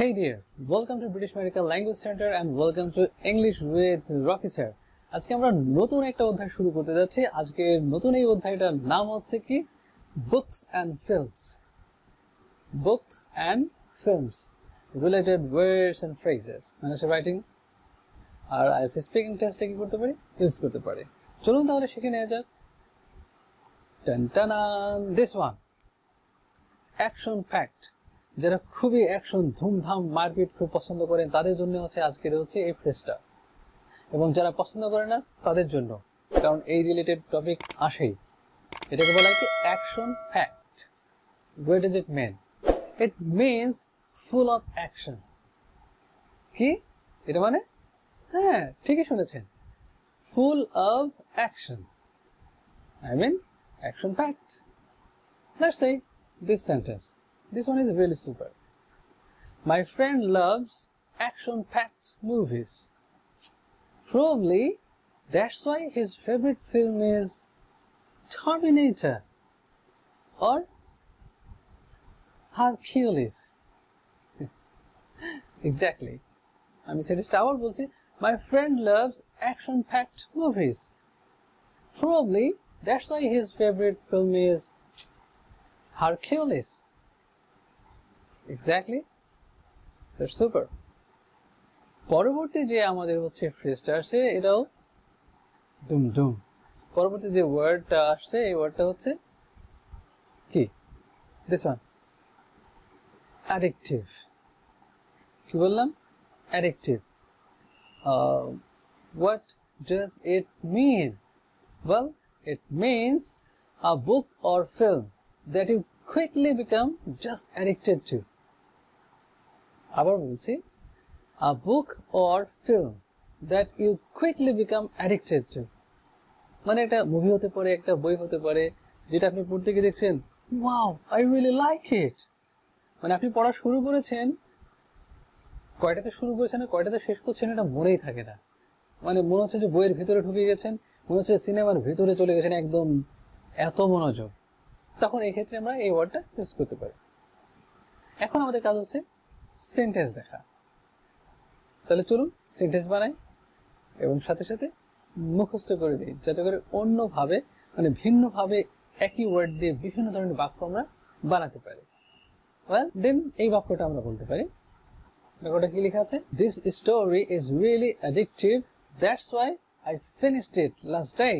Hey there, welcome to British Medical Language Center and welcome to English with Rocky Sir. আজকে আমরা নতুন একটা অধ্যায় শুরু করতে যাচ্ছি। আজকে নতুন এই অধ্যায়টার নাম হচ্ছে কি Books and Films. Books and Films. Related words and phrases. মানে হচ্ছে রাইটিং আর IELTS স্পিকিং টেস্টে কি করতে পারি? ইউজ করতে পারি। চলুন তাহলে শিখে নেওয়া যাক। টান টানান, this one. Action packed. যারা খুবই অ্যাকশন ধুমধাম মারপিট খুব পছন্দ করেন তাদের জন্য হচ্ছে আজকের হচ্ছে এই ফ্রেজটা, এবং যারা পছন্দ করে না তাদের জন্য, কারণ এই রিলেটেড টপিক আসেই। এটাকে বলা হয় কি action packed. What does it mean? It means full of action. কি এটা মানে? হ্যাঁ, ঠিকই শুনেছেন, full of action. I mean action packed. Let's say this sentence. This one is really super. My friend loves action-packed movies. Probably that's why his favorite film is Terminator or Hercules. Exactly. আমি সেটা আবার বলছি, my friend loves action-packed movies. Probably that's why his favorite film is Hercules. Exactly. That's super. পরবর্তী যে আমাদের হচ্ছে ফ্রেজটা আসছে এটাও দুম দুম। পরবর্তী যে ওয়ার্ডটা আসছে এই ওয়ার্ডটা হচ্ছে কি? This one. Addictive. কি বললাম? Addictive. What does it mean? Well, it means a book or film that you quickly become just addicted to. আবার বলছি, a book or film that you quickly become addicted to. মানে একটা movie হতে পারে, একটা বই হতে পারে, যেটা আপনি পড়তে গিয়ে দেখছেন wow I really like it. মানে আপনি পড়া শুরু করেছেন, কয়টাতে শুরু করেছেন আর কয়টাতে শেষ করছেন এটা মনেই থাকে না। মানে মনে হচ্ছে যে বইয়ের ভিতরে ঢুকে গেছেন, মনে হচ্ছে সিনেমার ভিতরে চলে গেছেন, একদম এত মনোযোগ। তখন এই ক্ষেত্রে আমরা এই ওয়ার্ডটা ইউজ করতে পারি। এখন আমাদের কাজ হচ্ছে সেন্টেন্স দেখা। তাহলে চলুন সেন্টেন্স বানাই এবং সাথে সাথে মুখস্থ করে দিই, যাতে করে অন্যভাবে মানে ভিন্নভাবে একই ওয়ার্ড দিয়ে বিভিন্ন ধরনের বাক্য আমরা বানাতে পারি। ওয়েল দেন এই বাক্যটা আমরা বলতে পারি। বাক্যটা কি লেখা আছে? This story is really addictive. That's why I finished it last day.